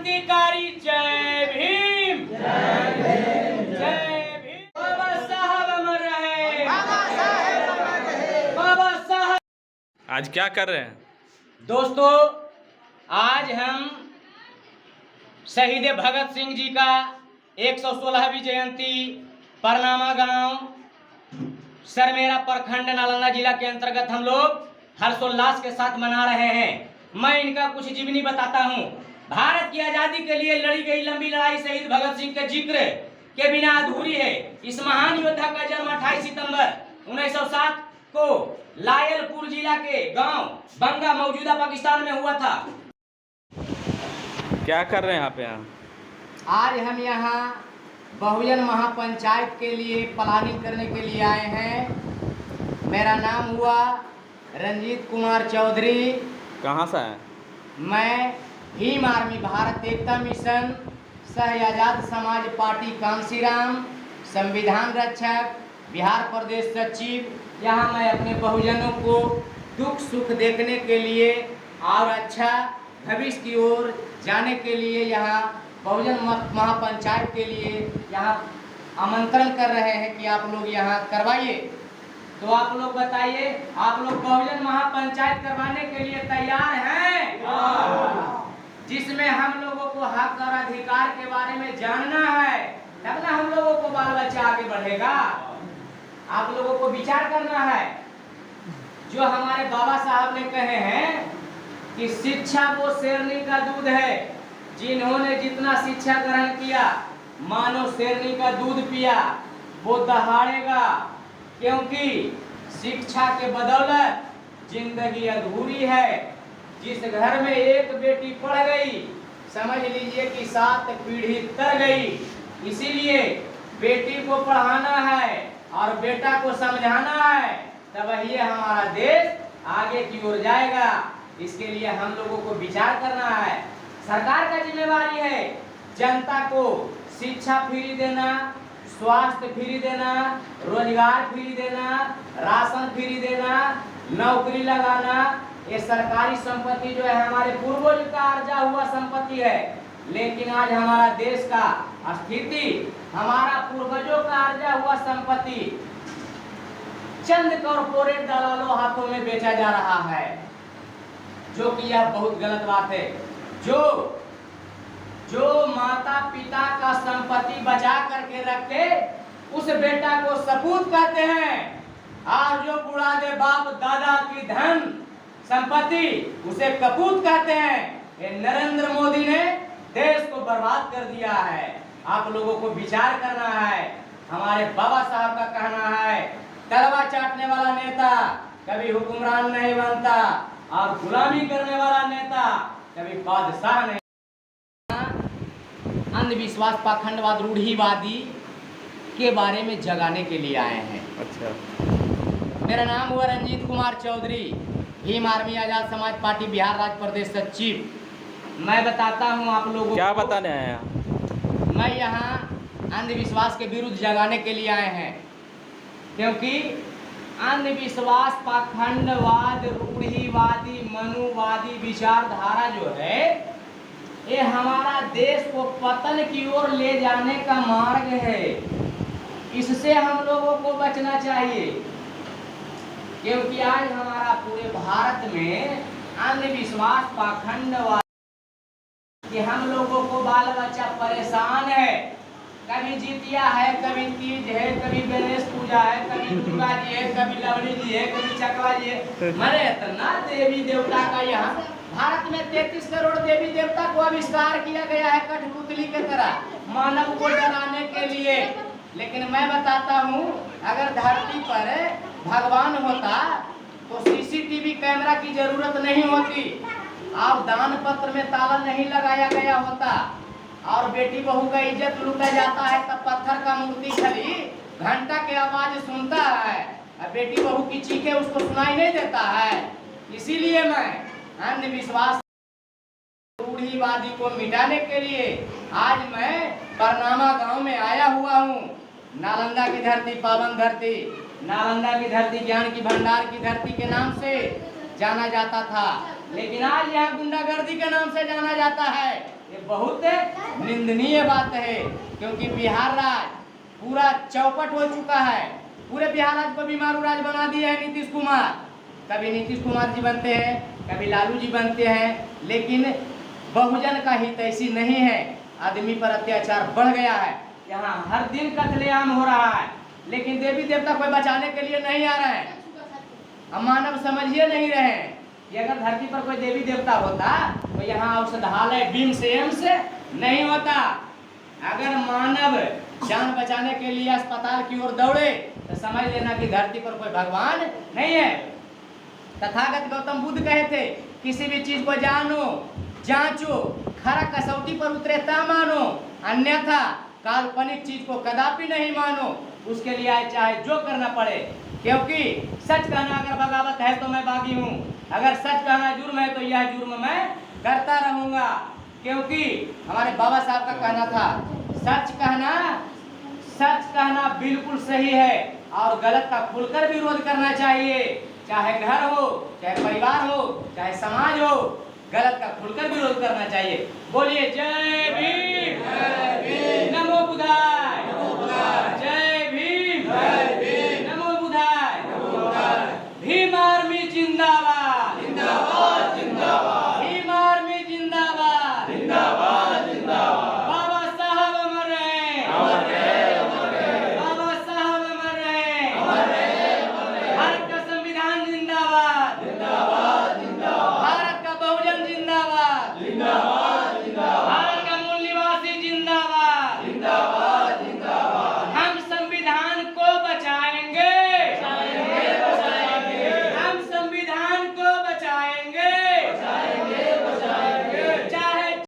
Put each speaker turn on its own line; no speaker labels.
क्रांतिकारी जय भीम जय भीम जय भीम। बाबा साहब अमर रहे, बाबा साहब।
आज क्या कर रहे हैं
दोस्तों? आज हम शहीद भगत सिंह जी का 116वीं जयंती परनामा गांव सरमेरा प्रखंड नालंदा जिला के अंतर्गत हम लोग हर्षोल्लास के साथ मना रहे हैं। मैं इनका कुछ जीवनी बताता हूँ। भारत की आजादी के लिए लड़ी गई लंबी लड़ाई शहीद भगत सिंह के जिक्र के बिना अधूरी है। इस महान योद्धा का जन्म 28 सितंबर 1907 को लायलपुर जिला के गांव बंगा मौजूदा पाकिस्तान में हुआ था।
क्या कर रहे हैं यहाँ पे?
आज हम यहाँ बहुजन महापंचायत के लिए प्लानिंग करने के लिए आए हैं। मेरा नाम हुआ रंजीत कुमार चौधरी।
कहाँ से हैं?
मैं भीम आर्मी भारत एकता मिशन सह आजाद समाज पार्टी कांसीराम संविधान रक्षक बिहार प्रदेश सचिव। यहाँ मैं अपने बहुजनों को दुख सुख देखने के लिए और अच्छा भविष्य की ओर जाने के लिए यहाँ बहुजन महापंचायत के लिए यहाँ आमंत्रण कर रहे हैं कि आप लोग यहाँ करवाइए। तो आप लोग बताइए, आप लोग बहुजन महापंचायत करवाने के लिए तैयार हैं? जिसमें हम लोगों को हक और अधिकार के बारे में जानना है, तब ना हम लोगों को बाल बच्चा आगे बढ़ेगा। आप लोगों को विचार करना है। जो हमारे बाबा साहब ने कहे हैं कि शिक्षा वो शेरनी का दूध है, जिन्होंने जितना शिक्षा ग्रहण किया मानो शेरनी का दूध पिया, वो दहाड़ेगा। क्योंकि शिक्षा के बदौलत जिंदगी अधूरी है। जिस घर में एक बेटी पढ़ गई, समझ लीजिए कि 7 पीढ़ी तर गई। इसीलिए बेटी को पढ़ाना है और बेटा को समझाना है, तब ये हमारा देश आगे की ओर जाएगा। इसके लिए हम लोगों को विचार करना है। सरकार का जिम्मेवारी है जनता को शिक्षा फ्री देना, स्वास्थ्य फ्री देना, रोजगार फ्री देना, राशन फ्री देना, नौकरी लगाना। ये सरकारी संपत्ति जो है हमारे पूर्वज का अर्जा हुआ संपत्ति है। लेकिन आज हमारा देश का स्थिति, हमारा पूर्वजों का अर्जा हुआ संपत्ति चंद कॉर्पोरेट दलालों हाथों में बेचा जा रहा है, जो कि यह बहुत गलत बात है। जो माता पिता का संपत्ति बचा करके रखते, उस बेटा को सपूत कहते हैं। और जो बुढ़ा दे बाप दादा की धन संपत्ति, उसे कपूत कहते हैं। ये नरेंद्र मोदी ने देश को बर्बाद कर दिया है। आप लोगों को विचार करना है। हमारे बाबा साहब का कहना है, तलवा चाटने वाला नेता कभी हुक्मरान नहीं बनता और गुलामी करने वाला नेता कभी बादशाह नहीं। अंधविश्वास, पाखंडवाद, रूढ़िवादी के बारे में जगाने के लिए आए हैं।
अच्छा।
मेरा नाम हुआ रंजीत कुमार चौधरी, भीम आर्मी आजाद समाज पार्टी बिहार राज्य प्रदेश सचिव। मैं बताता हूं आप लोगों को।
क्या बताने आए हैं?
मैं यहाँ अंधविश्वास के विरुद्ध जगाने के लिए आए हैं। क्योंकि अंधविश्वास, पाखंडवाद, रूढ़िवादी, मनुवादी विचारधारा जो है, ये हमारा देश को पतन की ओर ले जाने का मार्ग है। इससे हम लोगों को बचना चाहिए। क्योंकि आज हमारा पूरे भारत में अंधविश्वास, पाखंडवाद कि हम लोगों को बाल बच्चा परेशान है। कभी जितिया है, कभी तीज है, कभी गणेश पूजा है, कभी दुर्गा जी है, कभी लवली जी है, कभी चकला जी है। मरे इतना देवी देवता का यहाँ भारत में 33 करोड़ देवी देवता को आविष्कार किया गया है कठपुतली के तरह, मानव को डराने के लिए। लेकिन मैं बताता हूँ, अगर धरती पर भगवान होता तो सीसीटीवी कैमरा की जरूरत नहीं होती, और दान पत्र में ताला नहीं लगाया गया होता, और बेटी बहू का इज्जत लूटा जाता है तब पत्थर का मूर्ति खाली घंटा के आवाज सुनता है, और बेटी बहू की चीखें उसको सुनाई नहीं देता है। इसीलिए मैं अंधविश्वास, रूढ़िवादी को मिटाने के लिए आज मैं परनामा गांव में आया हुआ हूँ। नालंदा की धरती, पावन धरती, नालंदा की धरती ज्ञान की भंडार की धरती के नाम से जाना जाता था। लेकिन आज यहाँ गुंडागर्दी के नाम से जाना जाता है। ये बहुत निंदनीय बात है, क्योंकि बिहार राज्य पूरा चौपट हो चुका है। पूरे बिहार राज्य को बीमारू राज्य बना दिया है नीतीश कुमार। कभी नीतीश कुमार जी बनते हैं, कभी लालू जी बनते हैं, लेकिन बहुजन का हित ऐसी नहीं है। आदमी पर अत्याचार बढ़ गया है। यहाँ हर दिन कत्लेआम हो रहा है, लेकिन देवी देवता कोई बचाने के लिए नहीं आ रहे हैं। हम मानव समझिए नहीं रहे हैं कि अगर धरती पर कोई देवी देवता होता तो यहाँ औषधालय बिम्स एम्स नहीं होता। अगर मानव जान बचाने के लिए अस्पताल की ओर दौड़े तो समझ लेना कि धरती पर कोई भगवान नहीं है। तथागत गौतम बुद्ध कहे थे, किसी भी चीज को जानो, जांचो, खरा कसौटी पर उतरे ता मानो, अन्यथा काल्पनिक चीज को कदापि नहीं मानो। उसके लिए चाहे जो करना पड़े, क्योंकि सच कहना अगर बगावत है तो मैं बागी हूँ, अगर सच कहना जुर्म है तो यह जुर्म मैं करता रहूंगा। क्योंकि हमारे बाबा साहब का कहना था, सच कहना बिल्कुल सही है और गलत का खुलकर विरोध करना चाहिए। चाहे घर हो, चाहे परिवार हो, चाहे समाज हो, गलत का खुलकर विरोध करना चाहिए। बोलिए जय भीम।